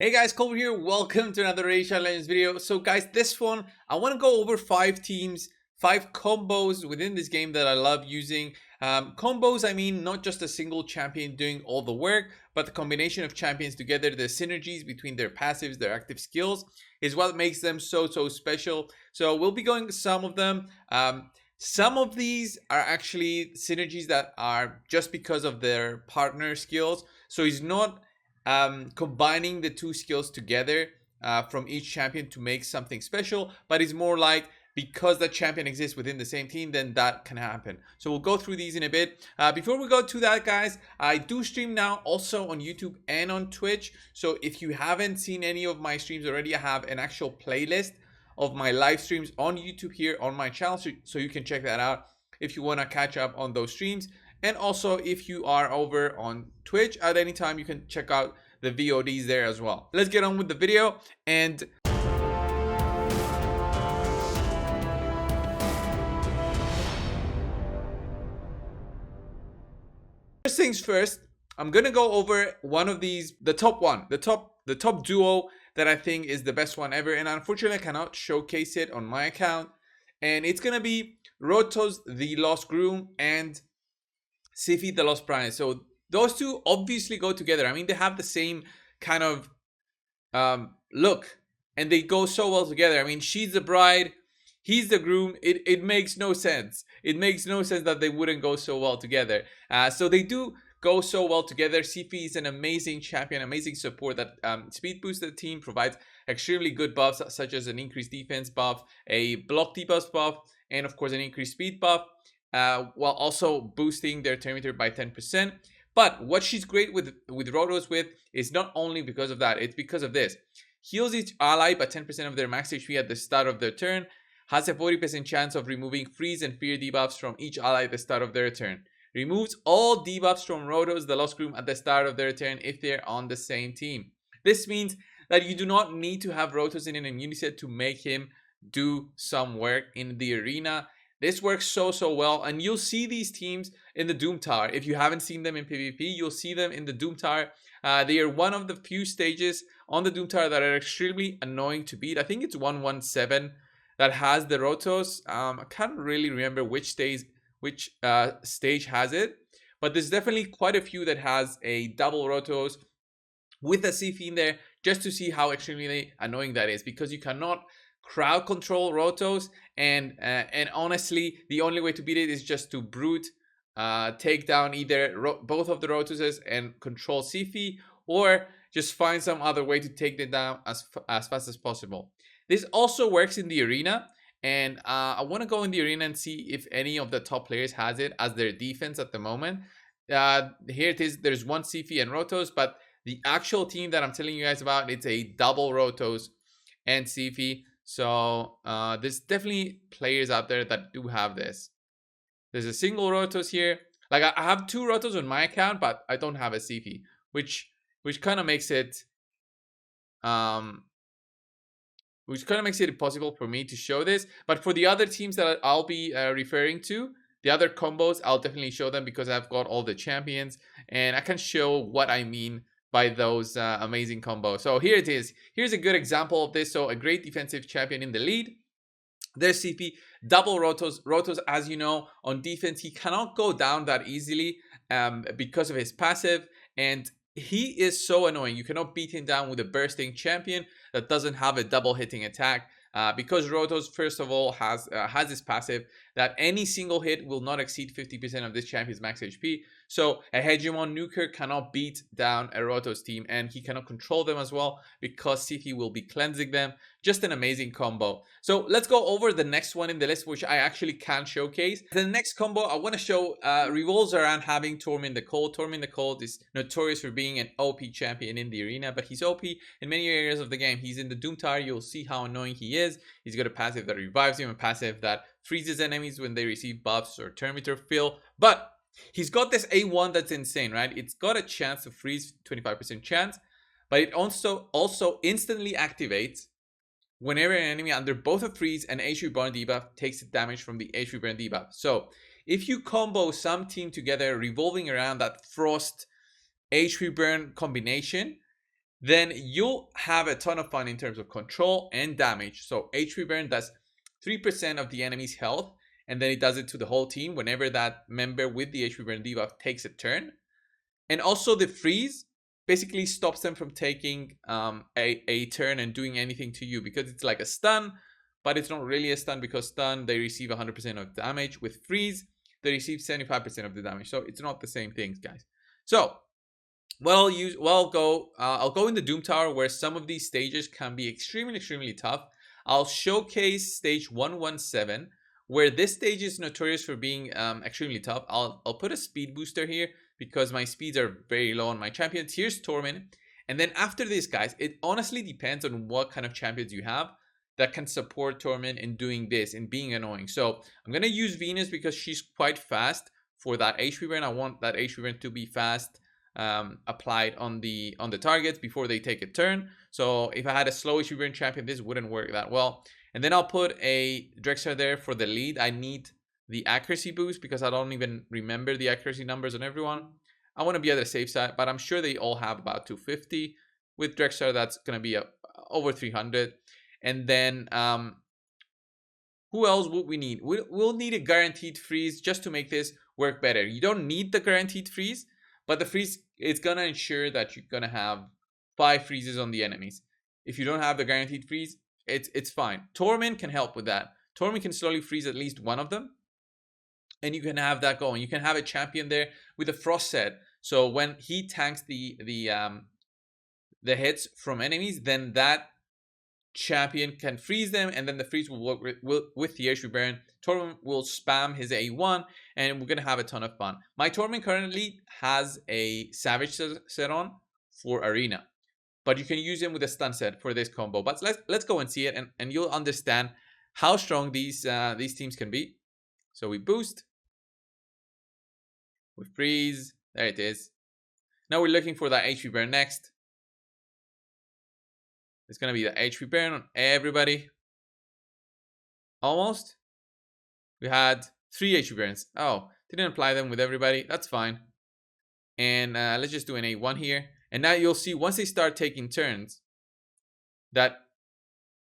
Hey guys, Colbert here. Welcome to another Raid Shadow Legends video. So guys, this one, I want to go over 5 teams, 5 combos within this game that I love using. Combos, I mean, not just a single champion doing all the work, but the combination of champions together, the synergies between their passives, their active skills, is what makes them so special. So we'll be going some of them. Some of these are actually synergies that are just because of their partner skills. So it's not combining the two skills together from each champion to make something special, but it's more like because the champion exists within the same team, then that can happen. So we'll go through these in a bit. Before we go to that, guys, I do stream now also on YouTube and on Twitch. So if you haven't seen any of my streams already, I have an actual playlist of my live streams on YouTube here on my channel, so you can check that out if you want to catch up on those streams. And also, if you are over on Twitch at any time, you can check out the VODs there as well. Let's get on with the video. And first things first, I'm gonna go over one of these, the top one, the top duo that I think is the best one ever. And unfortunately, I cannot showcase it on my account. And it's gonna be Rotos, the Lost Groom, and Sifi, the Lost Princess. So those two obviously go together. I mean, they have the same kind of look, and they go so well together. I mean, she's the bride, he's the groom. It makes no sense. It makes no sense that they wouldn't go so well together. So they do go so well together. Sifi is an amazing champion, amazing support that speed boosts the team, provides extremely good buffs such as an increased defense buff, a block debuff buff, and of course an increased speed buff, while also boosting their turn meter by 10%. But what she's great with Rotos with is not only because of that, it's because of this. Heals each ally by 10% of their max HP at the start of their turn, has a 40% chance of removing freeze and fear debuffs from each ally at the start of their turn. Removes all debuffs from Rotos, the Lost Groom, at the start of their turn if they're on the same team. This means that you do not need to have Rotos in an unison to make him do some work in the arena. This works so well, and you'll see these teams in the Doom Tower. If you haven't seen them in PvP, you'll see them in the Doom Tower. They are one of the few stages on the Doom Tower that are extremely annoying to beat. I think it's 117 that has the Rotos. I can't really remember which stage has it, but there's definitely quite a few that has a double Rotos with a Sifi in there, just to see how extremely annoying that is, because you cannot crowd control Rotos, and honestly, the only way to beat it is just to brute take down either both of the Rotoses and control Sifi, or just find some other way to take them down as fast as possible. This also works in the arena, and I want to go in the arena and see if any of the top players has it as their defense at the moment. Here it is. There's one Sifi and Rotos, but the actual team that I'm telling you guys about, it's a double Rotos and Sifi. So there's definitely players out there that do have this. There's a single Rotos here. Like, I have 2 Rotos on my account, but I don't have a Sifi, which kind of makes it impossible for me to show this. But for the other teams that I'll be referring to, the other combos, I'll definitely show them because I've got all the champions, and I can show what I mean by those amazing combos. So here it is. Here's a good example of this. So a great defensive champion in the lead. There's CP, double Rotos. Rotos, as you know, on defense, he cannot go down that easily because of his passive, and he is so annoying. You cannot beat him down with a bursting champion that doesn't have a double hitting attack. Because Rotos, first of all, has this passive that any single hit will not exceed 50% of this champion's max HP. So a Hegemon Nuker cannot beat down a Rotos team, and he cannot control them as well because Sifi will be cleansing them. Just an amazing combo. So let's go over the next one in the list, which I actually can showcase. The next combo I want to show revolves around having Torment the Cold. Torment the Cold is notorious for being an OP champion in the arena, but he's OP in many areas of the game. He's in the Doom Tower. You'll see how annoying he is. He's got a passive that revives him, a passive that freezes enemies when they receive buffs or turn meter fill. But he's got this A1 that's insane, right? It's got a chance to freeze, 25% chance, but it also instantly activates whenever an enemy under both a freeze and HP burn debuff takes damage from the HP burn debuff. So if you combo some team together revolving around that frost HP burn combination, then you'll have a ton of fun in terms of control and damage. So HP burn does 3% of the enemy's health, and then it does it to the whole team whenever that member with the HP burn debuff takes a turn. And also the freeze basically stops them from taking a turn and doing anything to you, because it's like a stun, but it's not really a stun, because stun, they receive 100% of damage. With freeze, they receive 75% of the damage. So it's not the same things, guys. So I'll go in the Doom Tower, where some of these stages can be extremely tough. I'll showcase stage 117, where this stage is notorious for being extremely tough. I'll put a speed booster here because my speeds are very low on my champions. Here's Torment. And then after this, guys, it honestly depends on what kind of champions you have that can support Torment in doing this and being annoying. So I'm gonna use Venus because she's quite fast for that HP burn. I want that HP burn to be fast applied on the targets before they take a turn. So if I had a slow HP burn champion, this wouldn't work that well. And then I'll put a Drexar there for the lead. I need the accuracy boost because I don't even remember the accuracy numbers on everyone. I want to be at the safe side, but I'm sure they all have about 250. With Drexar, that's going to be over 300. And then who else would we need? We'll need a guaranteed freeze just to make this work better. You don't need the guaranteed freeze, but the freeze, it's going to ensure that you're going to have 5 freezes on the enemies. If you don't have the guaranteed freeze, it's fine. Torment can help with that. Torment can slowly freeze at least one of them, and you can have that going. You can have a champion there with a frost set. So when he tanks the hits from enemies, then that champion can freeze them, and then the freeze will work with the HP burn. Torment will spam his A1, and we're gonna have a ton of fun. My Torment currently has a Savage set on for Arena, but you can use him with a stun set for this combo. But let's go and see it, and you'll understand how strong these teams can be. So we boost, we freeze, there it is. Now we're looking for that HP burn next. It's gonna be the HP burn on everybody. Almost. We had 3 HP burns. Oh, didn't apply them with everybody. That's fine. And let's just do an A1 here. And now you'll see once they start taking turns, that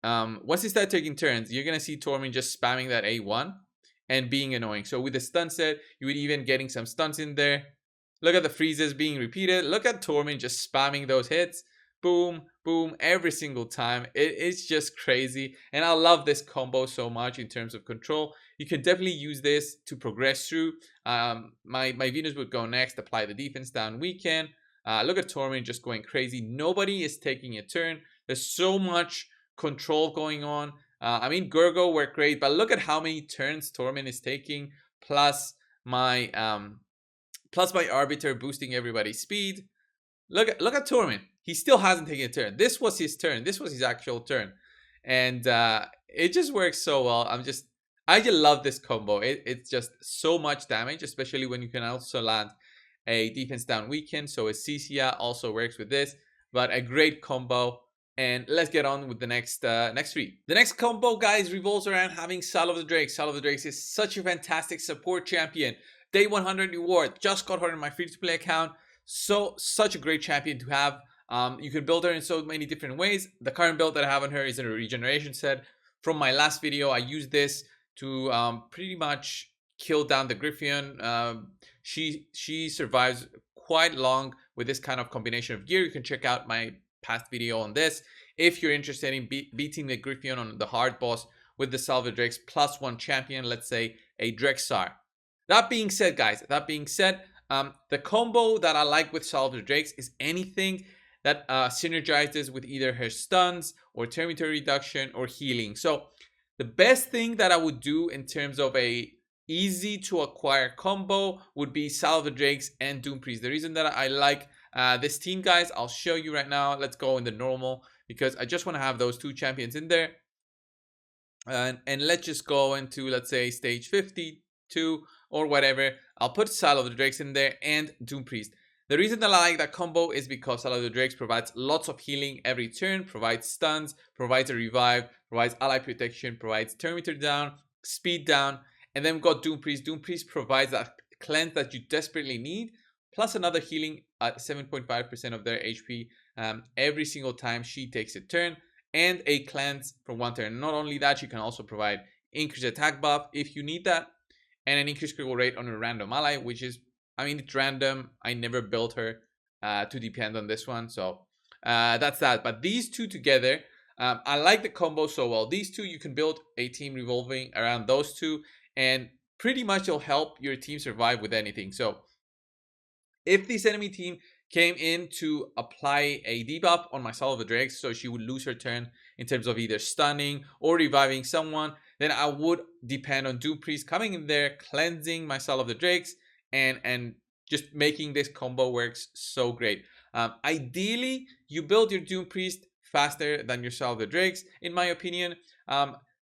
you're gonna see Torment just spamming that A1 and being annoying. So with the stun set, you would even getting some stuns in there. Look at the freezes being repeated. Look at Torment just spamming those hits. Boom, boom, every single time. It's just crazy. And I love this combo so much in terms of control. You can definitely use this to progress through. My Venus would go next, apply the defense down weekend. Look at Torment just going crazy. Nobody is taking a turn. There's so much control going on. I mean, Gurgo worked great, but look at how many turns Torment is taking, plus my Arbiter boosting everybody's speed. Look at Torment. He still hasn't taken a turn. This was his turn. This was his actual turn. And it just works so well. I just love this combo. It's just so much damage, especially when you can also land a defense down weekend. So a Cecilia also works with this, but a great combo. And let's get on with the next 3. The next combo, guys, revolves around having Sal of the Drakes. Sal of the Drakes is such a fantastic support champion. Day 100 reward. Just got her in my free-to-play account. So such a great champion to have. You can build her in so many different ways. The current build that I have on her is a regeneration set. From my last video, I used this to pretty much kill down the Griffin. She survives quite long with this kind of combination of gear. You can check out my past video on this if you're interested in beating the Griffin on the hard boss with the Salva Drakes plus 1 champion, let's say a Drexar. That being said, guys, the combo that I like with Salva Drakes is anything that synergizes with either her stuns or temperature reduction or healing. So the best thing that I would do in terms of a easy to acquire combo would be Salva Drakes and Doom Priest. The reason that I like this team, guys, I'll show you right now. Let's go in the normal because I just want to have those 2 champions in there. And let's just go into, let's say, stage 52 or whatever. I'll put Sal of the Drakes in there and Doom Priest. The reason that I like that combo is because Sal of the Drakes provides lots of healing every turn, provides stuns, provides a revive, provides ally protection, provides thermometer down, speed down, and then we've got Doom Priest. Doom Priest provides that cleanse that you desperately need, plus another healing at 7.5% of their HP every single time she takes a turn, and a cleanse for one turn. Not only that, she can also provide increased attack buff if you need that, and an increased critical rate on a random ally, which is, I mean, it's random. I never built her to depend on this one, so that's that. But these two together, I like the combo so well. These two, you can build a team revolving around those two, and pretty much it'll help your team survive with anything. So if this enemy team came in to apply a debuff on my Soul of the Drakes, so she would lose her turn in terms of either stunning or reviving someone, then I would depend on Doom Priest coming in there, cleansing my Soul of the Drakes, and just making this combo works so great. Ideally, you build your Doom Priest faster than your Soul of the Drakes, in my opinion.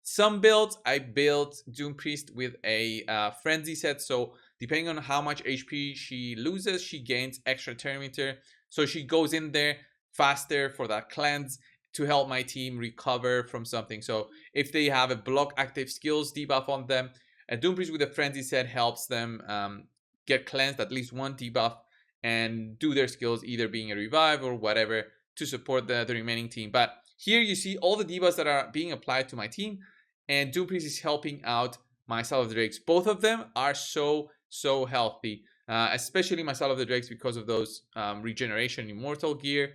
Some builds, I built Doom Priest with a Frenzy set, so depending on how much HP she loses, she gains extra turn meter. So she goes in there faster for that cleanse to help my team recover from something. So if they have a block active skills debuff on them, a Doom Priest with a Frenzy set helps them get cleansed at least one debuff and do their skills, either being a revive or whatever, to support the remaining team. But here you see all the debuffs that are being applied to my team, and Doom Priest is helping out my Soul of the Drakes. Both of them are so healthy, especially my Soul of the Drakes because of those regeneration immortal gear,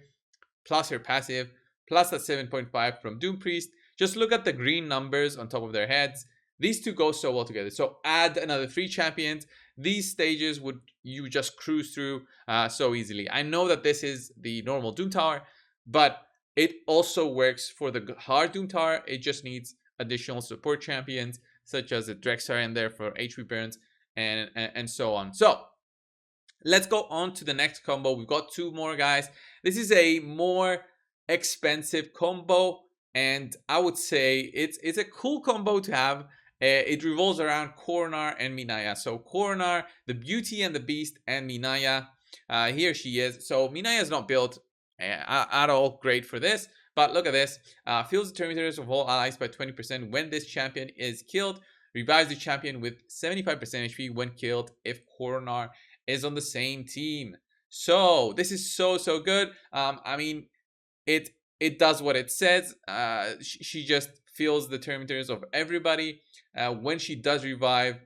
plus her passive, plus that 7.5 from Doom Priest. Just look at the green numbers on top of their heads. These two go so well together. So add another 3 champions. These stages would you just cruise through so easily. I know that this is the normal Doom Tower, but it also works for the hard Doom Tower. It just needs additional support champions, such as the Drexar in there for HP burns, and so on. So let's go on to the next combo. We've got 2 more, guys. This is a more expensive combo, and I would say it's a cool combo to have. It revolves around Coronar and Minaya. So Coronar, the Beauty and the Beast, and Minaya. Here she is. So Minaya is not built at all great for this, but look at this. Fills the turn meters of all allies by 20% when this champion is killed. Revives the champion with 75% HP when killed if Coronar is on the same team. So this is so good. I mean, it does what it says. She just fills the turn meters of everybody. When she does revive,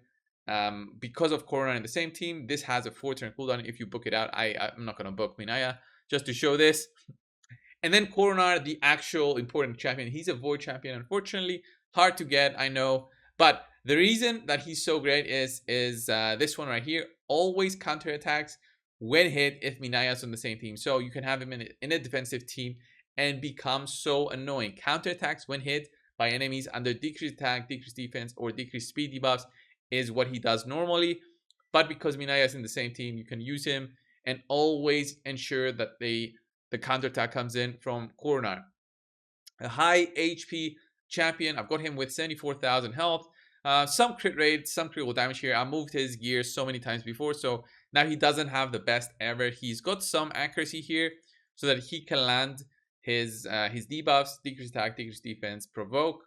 because of Coronar in the same team, this has a 4-turn cooldown if you book it out. I'm not gonna book Minaya just to show this. And then Coronar, the actual important champion. He's a void champion, unfortunately. Hard to get, I know. But the reason that he's so great is this one right here. Always counterattacks when hit if Minaya's on the same team. So you can have him in a defensive team and become so annoying. Counterattacks when hit by enemies under decreased attack, decreased defense, or decreased speed debuffs is what he does normally. But because Minaya is in the same team, you can use him and always ensure that the counterattack comes in from Coronar. A high HP champion. I've got him with 74,000 health. Some crit rate, some critical damage here. I moved his gear so many times before, so now he doesn't have the best ever. He's got some accuracy here so that he can land his debuffs, decreased attack, decreased defense, provoke,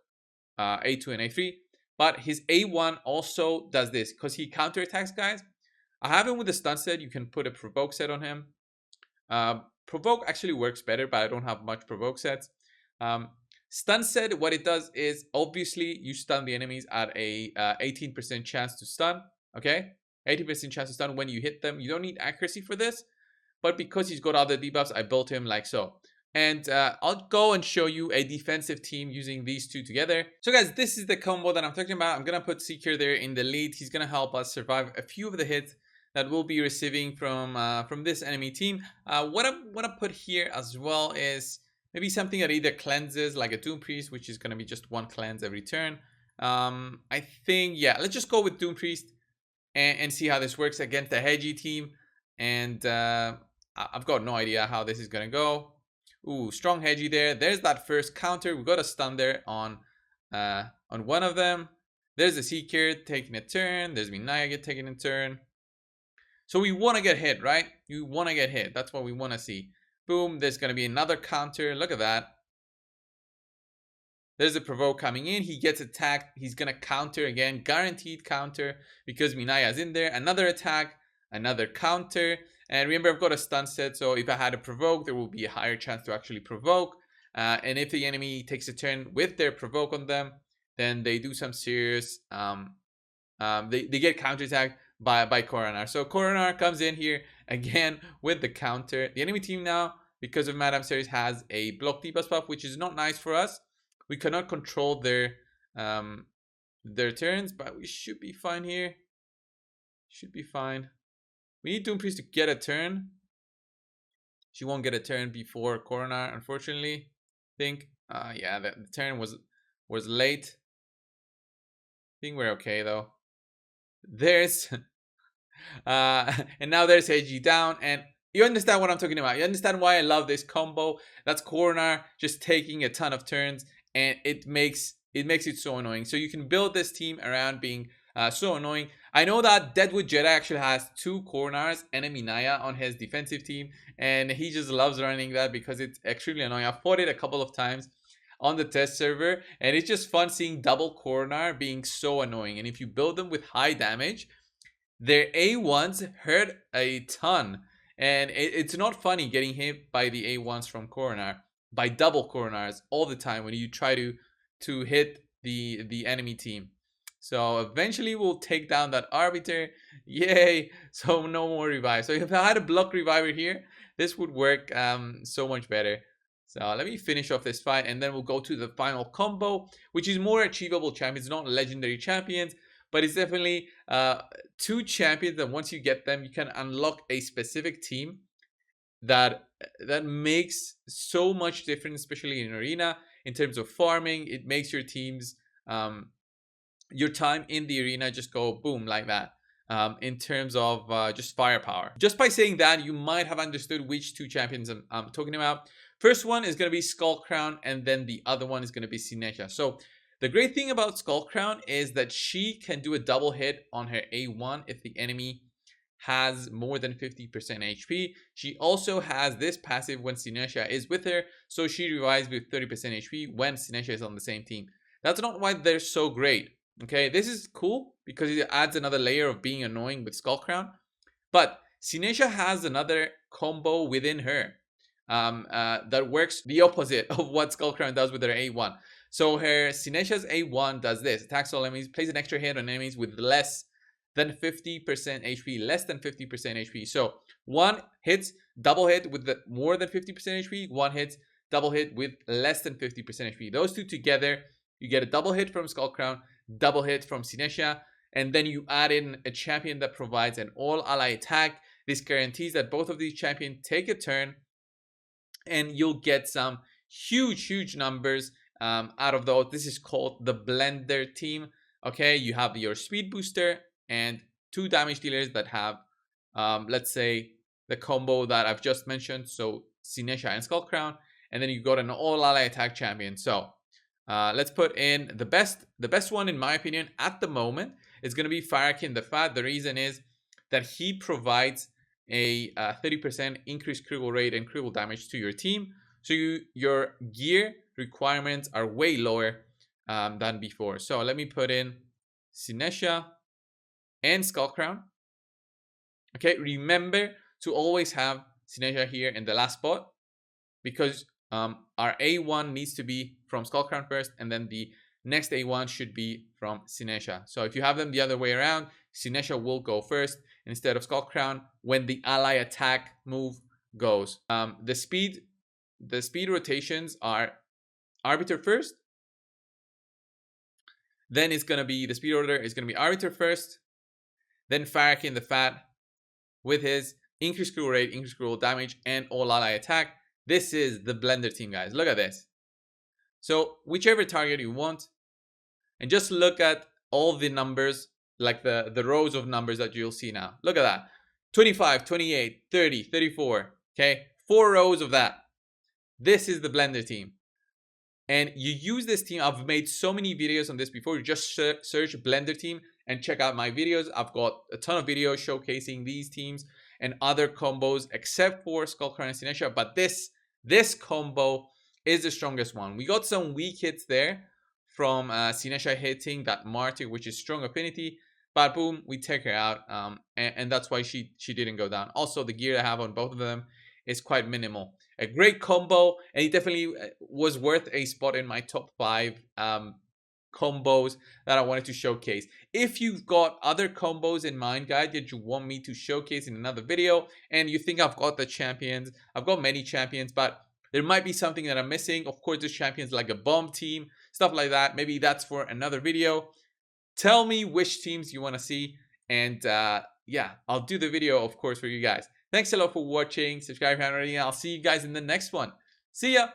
A2 and A3. But his A1 also does this because he counterattacks, guys. I have him with the stun set. You can put a provoke set on him. Provoke actually works better, but I don't have much provoke sets. Stun set, what it does is obviously you stun the enemies at a 18% chance to stun. Okay, 80% chance to stun when you hit them. You don't need accuracy for this, but because he's got other debuffs, I built him like so. And I'll go and show you a defensive team using these two together. So guys, this is the combo that I'm talking about. I'm gonna put Seeker there in the lead. He's gonna help us survive a few of the hits that we'll be receiving from this enemy team. What I want to put here as well is maybe something that either cleanses, like a Doom Priest, which is going to be just 1 cleanse every turn. I think, yeah, let's just go with Doom Priest and see how this works against the Hedgie team. And I've got no idea how this is going to go. Ooh, strong Hedgie there. There's that first counter. We've got a stun there on one of them. There's the Seeker taking a turn. There's Minaya taking a turn. So we want to get hit, right? You want to get hit. That's what we want to see. Boom. There's going to be another counter. Look at that. There's a provoke coming in. He gets attacked. He's going to counter again. Guaranteed counter because Minaya is in there. Another attack. Another counter. And remember, I've got a stun set, so if I had to provoke, there will be a higher chance to actually provoke. And if the enemy takes a turn with their provoke on them, then they do some serious they get counterattacked by Coronar. So Coronar comes in here again with the counter. The enemy team now, because of Madame Series, has a block debuff buff, which is not nice for us. We cannot control their turns, but we should be fine here. Should be fine. We need Doom Priest to get a turn. She won't get a turn before Coronar, unfortunately. I think yeah, the turn was late. I think we're okay though. There's and now there's AG down, and you understand what I'm talking about. You understand why I love this combo. That's Coronar just taking a ton of turns, and it makes it so annoying. So you can build this team around being so annoying. I know that Deadwood Jedi actually has 2 Coronars and a Minaya on his defensive team, and he just loves running that because it's extremely annoying. I've fought it a couple of times on the test server, and it's just fun seeing double Coronar being so annoying. And if you build them with high damage, their A1s hurt a ton, and it's not funny getting hit by the A1s from Coronar, by double Coronars all the time when you try to hit the enemy team. So eventually we'll take down that Arbiter. Yay! So no more revive. So if I had a block reviver here, this would work so much better. So let me finish off this fight, and then we'll go to the final combo, which is more achievable champions, not legendary champions, but it's definitely 2 champions that once you get them, you can unlock a specific team that makes so much difference, especially in arena, in terms of farming. It makes your teams your time in the arena just go boom like that. In terms of just firepower. Just by saying that, you might have understood which 2 champions I'm talking about. First one is going to be Skull Crown, and then the other one is going to be Sinesha. So the great thing about Skull Crown is that she can do a double hit on her A1 if the enemy has more than 50% HP. She also has this passive when Sinesha is with her, so she revives with 30% HP when Sinesha is on the same team. That's not why they're so great. Okay, this is cool because it adds another layer of being annoying with Skull Crown. But Sinesha has another combo within her that works the opposite of what Skull Crown does with her A1. So her Sinesha's A1 does this: attacks all enemies, plays an extra hit on enemies with less than 50% HP, less than 50% HP. So one hits double hit with the more than 50% HP, one hits double hit with less than 50% HP. Those 2 together, you get a double hit from Skull Crown, double hit from Sinesha, and then you add in a champion that provides an all ally attack. This guarantees that both of these champions take a turn, and you'll get some huge numbers out of those. This is called the blender team. Okay, you have your speed booster and 2 damage dealers that have let's say the combo that I've just mentioned, so Sinesha and Skull Crown, and then you got an all ally attack champion. So let's put in the best one in my opinion at the moment is going to be Farakin the Fat. The reason is that he provides a 30% increased critical rate and critical damage to your team, so your gear requirements are way lower than before. So let me put in Sinesha and Skull Crown. Okay, remember to always have Sinesha here in the last spot, because our A1 needs to be from Skull Crown first, and then the next A1 should be from Sinesha. So if you have them the other way around, Sinesha will go first instead of Skull Crown when the ally attack move goes. The speed rotations are Arbiter first, then it's gonna be the speed order is gonna be Arbiter first, then Farakin the Fat with his increased critical rate, increased critical damage, and all ally attack. This is the blender team, guys. Look at this. So whichever target you want, and just look at all the numbers, like the rows of numbers that you'll see now. Look at that. 25, 28, 30, 34. Okay, 4 rows of that. This is the blender team. And you use this team. I've made so many videos on this before. You just search blender team and check out my videos. I've got a ton of videos showcasing these teams and other combos, except for Skull Crown and Sinesha. But this combo is the strongest one. We got some weak hits there from Sinesha hitting that Martyr, which is strong affinity. but boom, we take her out, and that's why she didn't go down. Also, the gear I have on both of them is quite minimal. A great combo, and it definitely was worth a spot in my top 5 combos that I wanted to showcase. If you've got other combos in mind, guys, that you want me to showcase in another video, and you think I've got the champions, I've got many champions, but there might be something that I'm missing. Of course, there's champions like a bomb team, stuff like that. Maybe that's for another video. Tell me which teams you want to see, and yeah, I'll do the video, of course, for you guys. Thanks a lot for watching. Subscribe if you haven't already, and I'll see you guys in the next one. See ya!